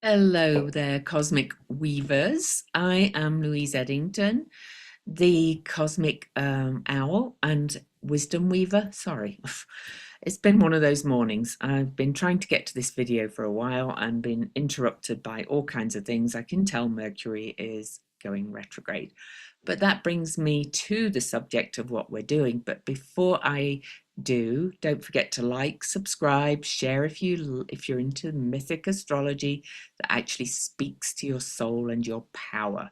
Hello there, Cosmic Weavers. I am Louise Eddington, the Cosmic Owl and Wisdom Weaver. Sorry, it's been one of those mornings. I've been trying to get to this video for a while and been interrupted by all kinds of things. I can tell Mercury is going retrograde. But that brings me to the subject of what we're doing. But before I do, don't forget to like, subscribe, share if you're into mythic astrology that actually speaks to your soul and your power.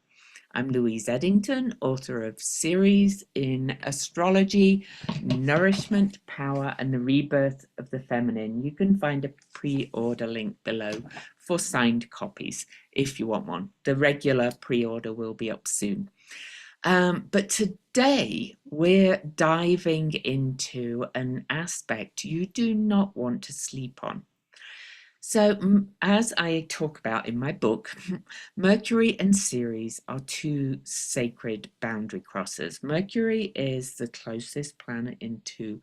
I'm Louise Eddington, author of Series in Astrology, Nourishment, Power, and the Rebirth of the Feminine. You can find a pre-order link below for signed copies if you want one. The regular pre-order will be up soon. But today we're diving into an aspect you do not want to sleep on. So, as I talk about in my book, Mercury and Ceres are two sacred boundary crossers. Mercury is the closest planet into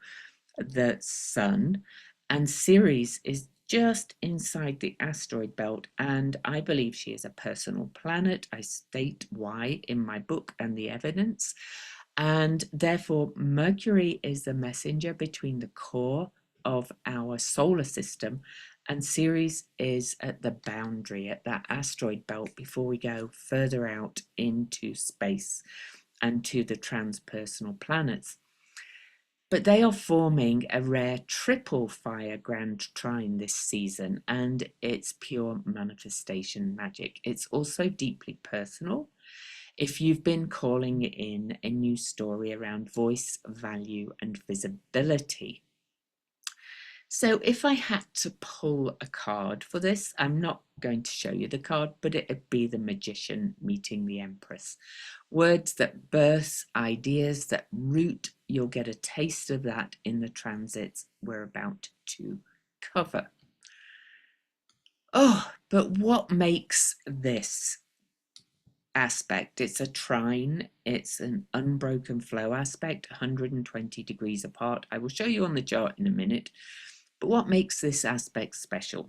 the Sun, and Ceres is just inside the asteroid belt, and I believe she is a personal planet. I state why in my book and the evidence. And therefore, Mercury is the messenger between the core of our solar system, and Ceres is at the boundary, at that asteroid belt, before we go further out into space and to the transpersonal planets. But they are forming a rare triple fire grand trine this season, and it's pure manifestation magic. It's also deeply personal. If you've been calling in a new story around voice, value, and visibility. So if I had to pull a card for this, I'm not going to show you the card, but it'd be the Magician meeting the Empress. Words that birth ideas that root. You'll get a taste of that in the transits we're about to cover. Oh, but what makes this aspect? It's a trine, it's an unbroken flow aspect, 120 degrees apart. I will show you on the chart in a minute. But what makes this aspect special?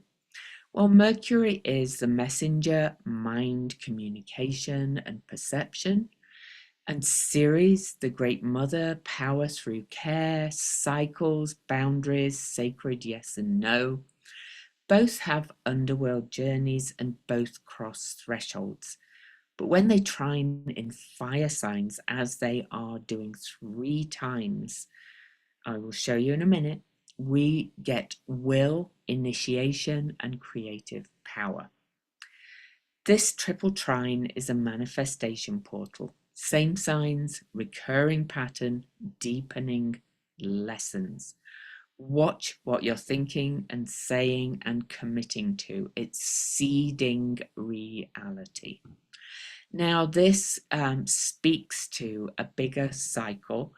Well, Mercury is the messenger, mind, communication, and perception. And Ceres, the great mother, power through care, cycles, boundaries, sacred yes and no. Both have underworld journeys and both cross thresholds. But when they trine in fire signs, as they are doing 3 times, I will show you in a minute, we get will, initiation, and creative power. This triple trine is a manifestation portal. Same signs, recurring pattern, deepening lessons. Watch what you're thinking and saying and committing to. It's seeding reality. Now, this speaks to a bigger cycle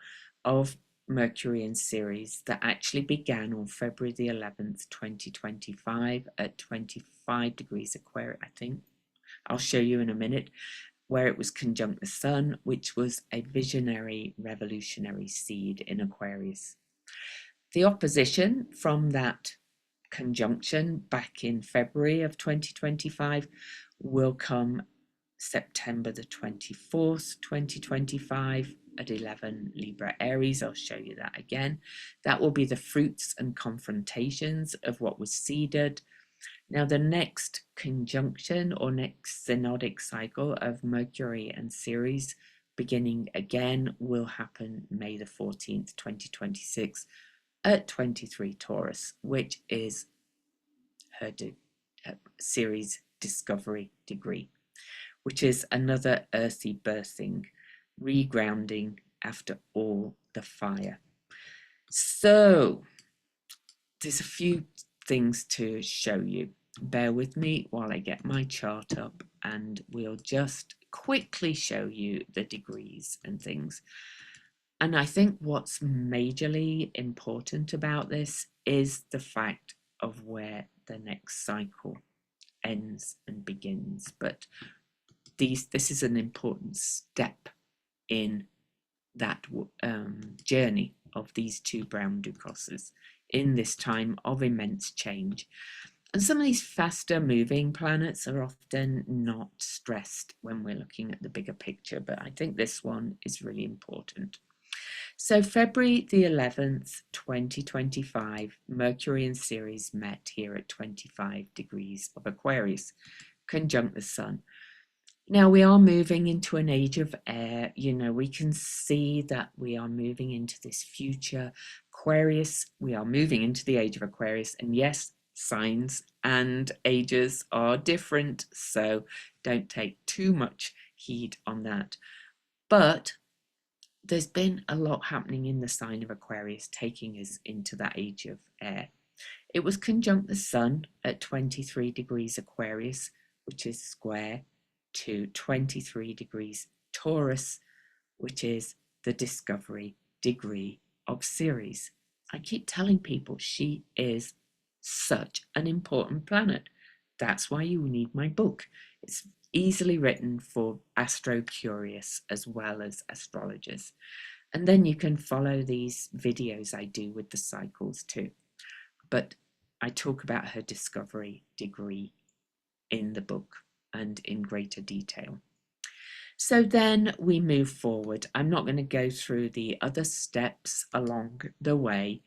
of Mercury and Ceres that actually began on February the 11th, 2025 at 25 degrees Aquarius, I think. I'll show you in a minute, where it was conjunct the Sun, which was a visionary, revolutionary seed in Aquarius. The opposition from that conjunction back in February of 2025 will come September the 24th, 2025 at 11 Libra Aries. I'll show you that again. That will be the fruits and confrontations of what was seeded. Now, the next conjunction or next synodic cycle of Mercury and Ceres beginning again will happen May the 14th, 2026 at 23 Taurus, which is her Ceres discovery degree, which is another earthy birthing, regrounding after all the fire. So there's a few things to show you. Bear with me while I get my chart up, and we'll just quickly show you the degrees and things. And I think what's majorly important about this is the fact of where the next cycle ends and begins. But this is an important step in that journey of these two boundary crosses in this time of immense change. And some of these faster moving planets are often not stressed when we're looking at the bigger picture, but I think this one is really important. So February the 11th, 2025, Mercury and Ceres met here at 25 degrees of Aquarius, conjunct the Sun. Now we are moving into an age of air. You know, we can see that we are moving into this future. Aquarius, we are moving into the age of Aquarius. And yes, signs and ages are different. So don't take too much heed on that. But there's been a lot happening in the sign of Aquarius, taking us into that age of air. It was conjunct the Sun at 23 degrees Aquarius, which is square to 23 degrees Taurus, which is the discovery degree of Ceres. I keep telling people she is such an important planet. That's why you need my book. It's easily written for astro curious as well as astrologers. And then you can follow these videos I do with the cycles too. But I talk about her discovery degree in the book and in greater detail. So then we move forward. I'm not going to go through the other steps along the way,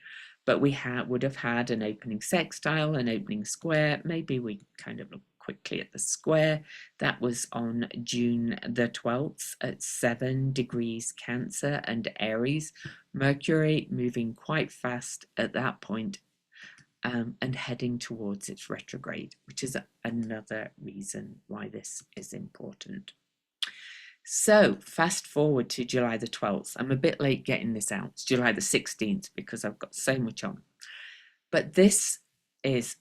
but we would have had an opening sextile, an opening square. Maybe we kind of look quickly at the square. That was on June the 12th at 7 degrees Cancer and Aries. Mercury moving quite fast at that point, and heading towards its retrograde, which is another reason why this is important. So fast forward to July the 12th. I'm a bit late getting this out. It's July the 16th because I've got so much on. But this is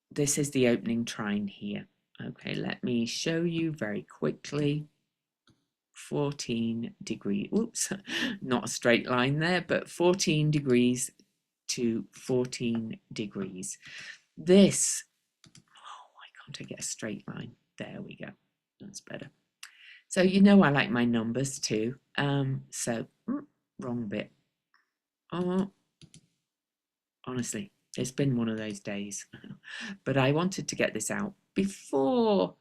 the opening trine here. Okay, let me show you very quickly. 14 degrees, oops, not a straight line there, but 14 degrees to 14 degrees. This, why can't I get a straight line? There we go. That's better. So you know I like my numbers too. Wrong bit. Oh, honestly, it's been one of those days. But I wanted to get this out before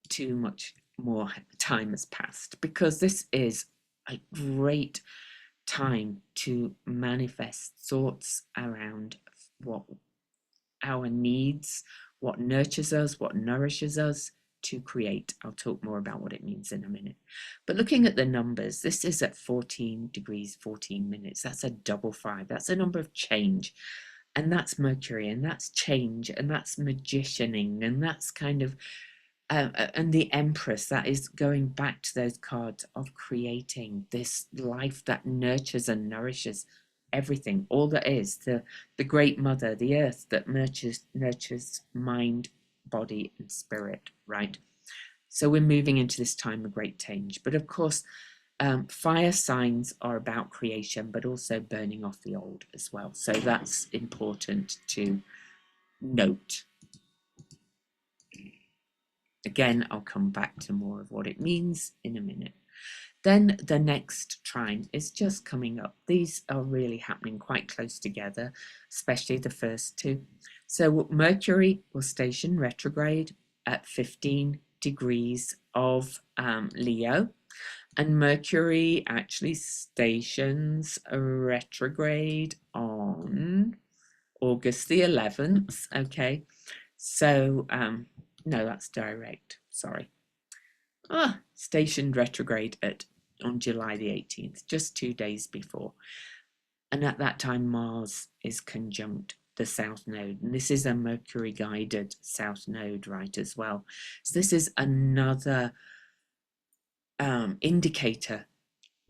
too much more time has passed, because this is a great time to manifest thoughts around what our needs, what nurtures us, what nourishes us to create. I'll talk more about what it means in a minute. But looking at the numbers, this is at 14 degrees, 14 minutes. That's a double 5. That's a number of change. And that's Mercury, and that's change, and that's magicianing, and that's kind of and the Empress, that is going back to those cards of creating this life that nurtures and nourishes everything, all that is, the great mother, the earth that nurtures mind, body and spirit, right? So we're moving into this time of great change. But of course, fire signs are about creation, but also burning off the old as well. So that's important to note. Again, I'll come back to more of what it means in a minute. Then the next trine is just coming up. These are really happening quite close together, especially the first two. So Mercury will station retrograde at 15 degrees of Leo, and Mercury actually stations a retrograde on August the 11th. Okay, so no, that's direct, sorry. Stationed retrograde on July the 18th, just 2 days before. And at that time, Mars is conjunct the South Node. And this is a Mercury guided South Node, right, as well. So this is another indicator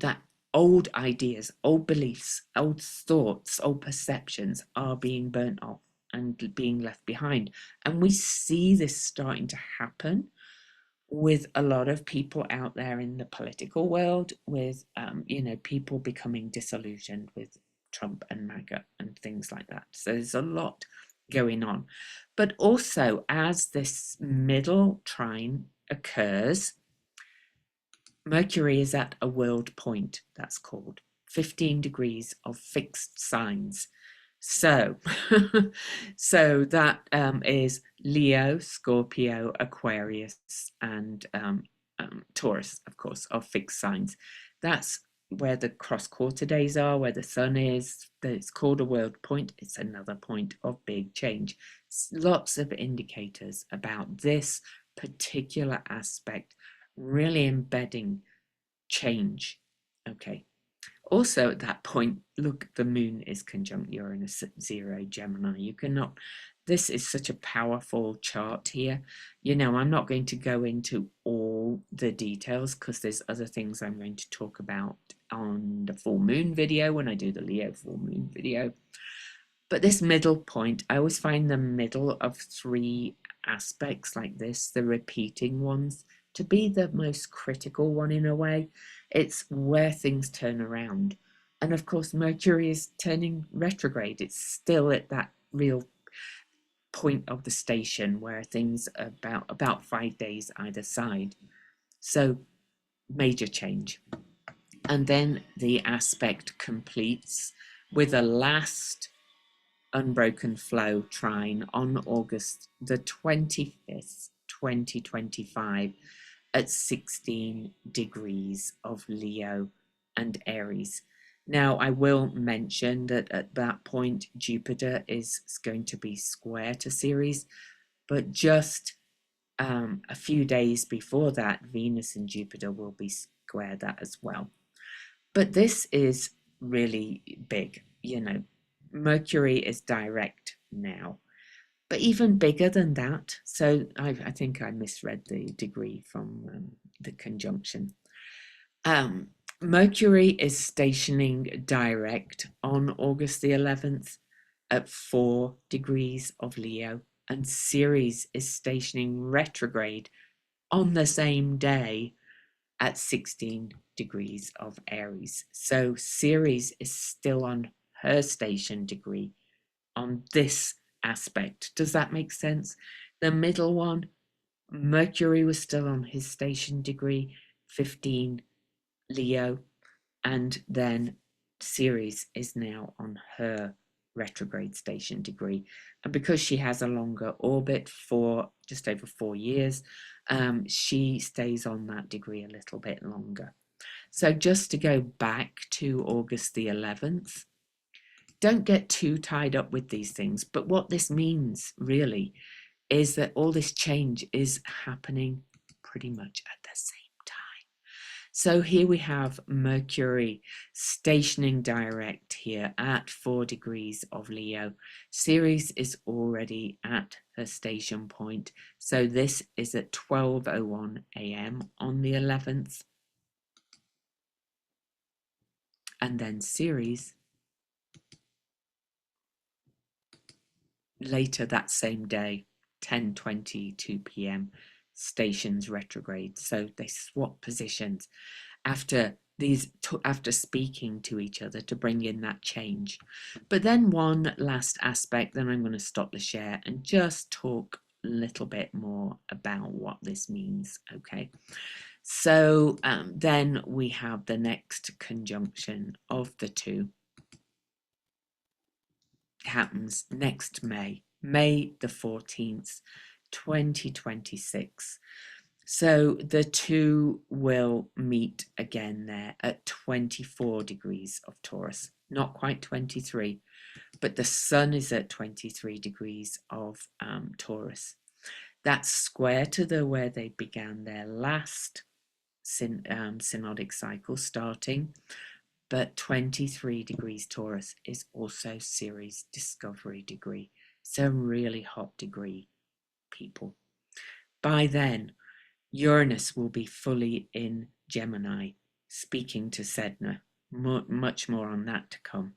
that old ideas, old beliefs, old thoughts, old perceptions are being burnt off and being left behind. And we see this starting to happen with a lot of people out there in the political world, with people becoming disillusioned with Trump and MAGA and things like that. So there's a lot going on. But also, as this middle trine occurs, Mercury is at a world point, that's called 15 degrees of fixed signs. So, so that is Leo, Scorpio, Aquarius, and Taurus, of course, are fixed signs. That's where the cross quarter days are, where the sun is. It's called a world point. It's another point of big change. Lots of indicators about this particular aspect really embedding change. Okay. Also, at that point, look, the moon is conjunct Uranus at 0 Gemini. You cannot, this is such a powerful chart here. You know, I'm not going to go into all the details because there's other things I'm going to talk about on the full moon video when I do the Leo full moon video. But this middle point, I always find the middle of three aspects like this, the repeating ones, to be the most critical one in a way. It's where things turn around. And of course, Mercury is turning retrograde. It's still at that real point of the station where things are about 5 days either side. So major change. And then the aspect completes with a last unbroken flow trine on August the 25th, 2025 at 16 degrees of Leo and Aries. Now, I will mention that at that point, Jupiter is going to be square to Ceres, but just a few days before that, Venus and Jupiter will be square that as well. But this is really big, you know. Mercury is direct now, but even bigger than that. So I think I misread the degree from the conjunction. Mercury is stationing direct on August the 11th at 4 degrees of Leo, and Ceres is stationing retrograde on the same day at 16 degrees of Aries. So Ceres is still on her station degree on this aspect. Does that make sense? The middle one, Mercury was still on his station degree, 15 Leo, and then Ceres is now on her retrograde station degree. And because she has a longer orbit for just over 4 years, she stays on that degree a little bit longer. So just to go back to August the 11th, don't get too tied up with these things. But what this means really is that all this change is happening pretty much at the same time. So here we have Mercury stationing direct here at 4 degrees of Leo. Ceres is already at her station point. So this is at 12:01 a.m. on the 11th. And then Ceres later that same day, 10:22 p.m. stations retrograde. So they swap positions after speaking to each other to bring in that change. But then one last aspect, then I'm going to stop the share and just talk a little bit more about what this means. Okay. So then we have the next conjunction of the two happens next May the 14th, 2026. So the two will meet again there at 24 degrees of Taurus, not quite 23, but the sun is at 23 degrees of Taurus. That's square to where they began their last synodic cycle starting, but 23 degrees Taurus is also Ceres discovery degree. So really hot degree, people. By then, Uranus will be fully in Gemini, speaking to Sedna. Much more on that to come.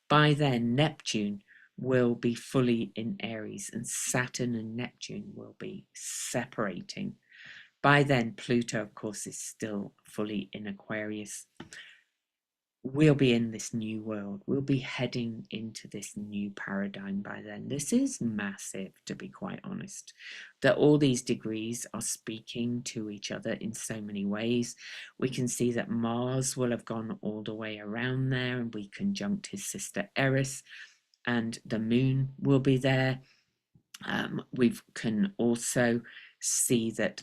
By then, Neptune will be fully in Aries, and Saturn and Neptune will be separating. By then, Pluto, of course, is still fully in Aquarius. We'll be in this new world. We'll be heading into this new paradigm by then. This is massive, to be quite honest, that all these degrees are speaking to each other in so many ways. We can see that Mars will have gone all the way around there and we conjunct his sister Eris. and the moon will be there. We can also see that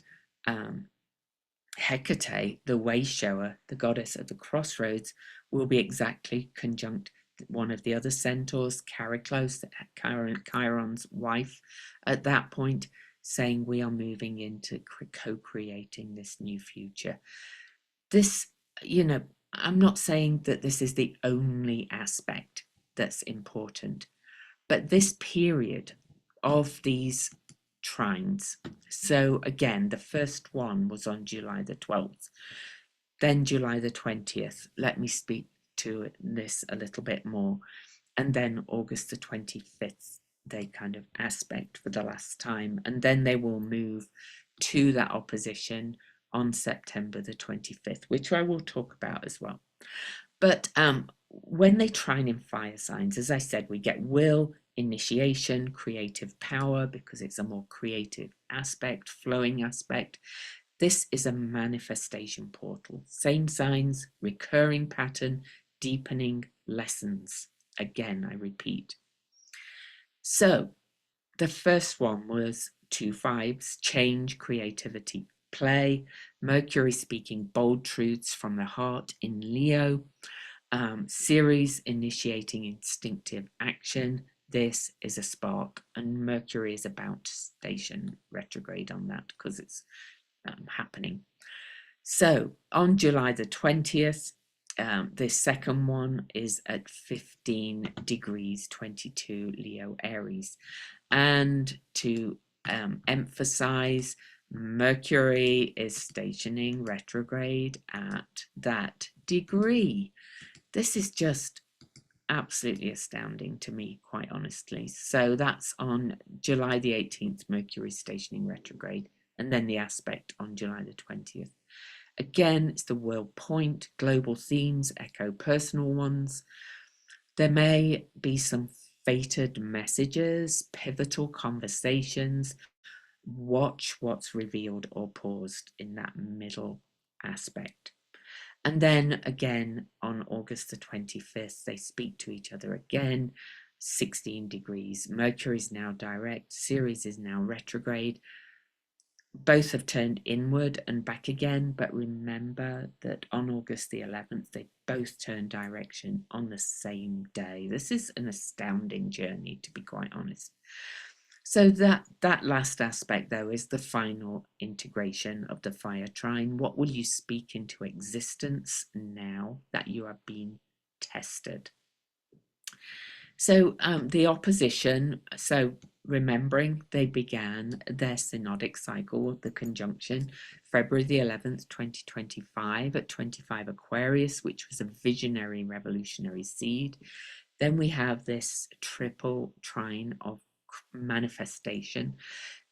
Hecate, the way shower, the goddess of the crossroads, will be exactly conjunct one of the other centaurs, Chariklos, Chiron's wife, at that point, saying we are moving into co-creating this new future. This, I'm not saying that this is the only aspect that's important, but this period of these trines. So again, the first one was on July the 12th, then July the 20th. Let me speak to this a little bit more. And then August the 25th, they kind of aspect for the last time. And then they will move to that opposition on September the 25th, which I will talk about as well. But when they trine in fire signs, as I said, we get will, initiation, creative power, because it's a more creative aspect, flowing aspect. This is a manifestation portal. Same signs, recurring pattern, deepening lessons. Again, I repeat. So the first one was 2 5s, change, creativity, play, Mercury speaking bold truths from the heart in Leo, Ceres initiating instinctive action. This is a spark, and Mercury is about to station retrograde on that because it's happening. So on July the 20th, this second one is at 15 degrees 22 Leo Aries. And to emphasize, Mercury is stationing retrograde at that degree. This is just absolutely astounding to me, quite honestly. So that's on July the 18th, Mercury stationing retrograde, and then the aspect on July the 20th. Again, it's the world point, global themes, echo personal ones. There may be some fated messages, pivotal conversations. Watch what's revealed or paused in that middle aspect. And then again on August the 25th, they speak to each other again, 16 degrees. Mercury is now direct, Ceres is now retrograde. Both have turned inward and back again, but remember that on August the 11th, they both turn direction on the same day. This is an astounding journey, to be quite honest. So that last aspect, though, is the final integration of the fire trine. What will you speak into existence now that you are being tested? So the opposition, so remembering they began their synodic cycle, the conjunction, February the 11th, 2025 at 25 Aquarius, which was a visionary revolutionary seed. Then we have this triple trine of manifestation.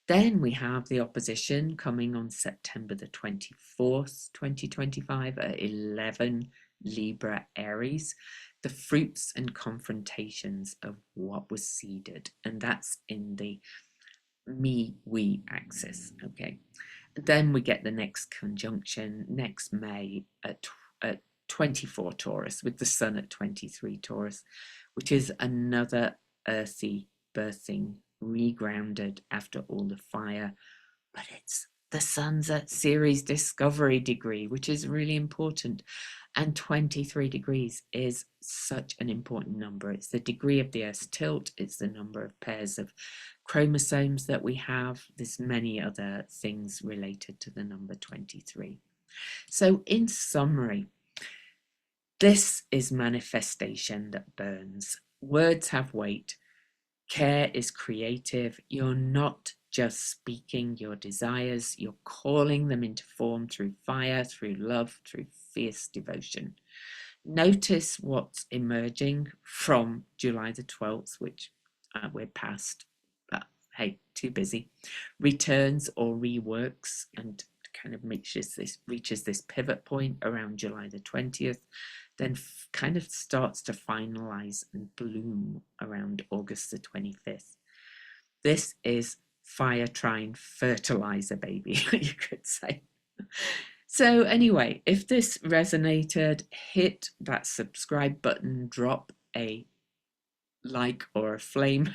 Then we have the opposition coming on September the 24th, 2025 at 11 Libra Aries, the fruits and confrontations of what was seeded, and that's in the me-we axis. Okay, then we get the next conjunction next May at 24 Taurus, with the sun at 23 Taurus, which is another earthy birthing, regrounded after all the fire, but it's the sun's at Ceres discovery degree, which is really important. And 23 degrees is such an important number. It's the degree of the Earth's tilt. It's the number of pairs of chromosomes that we have. There's many other things related to the number 23. So in summary, this is manifestation that burns. Words have weight. Care is creative. You're not just speaking your desires, you're calling them into form through fire, through love, through fierce devotion. Notice what's emerging from July the 12th, which we're past, but hey, too busy. Returns or reworks and kind of reaches this pivot point around July the 20th, then kind of starts to finalize and bloom around August the 25th. This is fire trine fertilizer, baby, you could say. So anyway, if this resonated, hit that subscribe button, drop a like or a flame.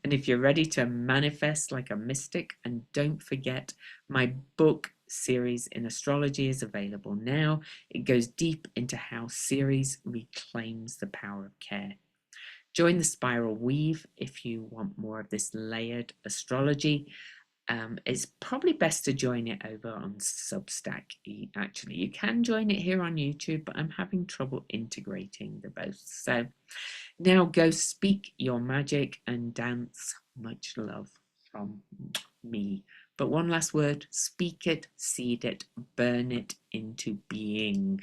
And if you're ready to manifest like a mystic, and don't forget, my book series in astrology is available now. It goes deep into how Ceres reclaims the power of care. Join the spiral weave if you want more of this layered astrology. It's probably best to join it over on Substack. Actually, you can join it here on YouTube, but I'm having trouble integrating the both. So now go speak your magic and dance. Much love from me. But one last word: speak it, seed it, burn it into being.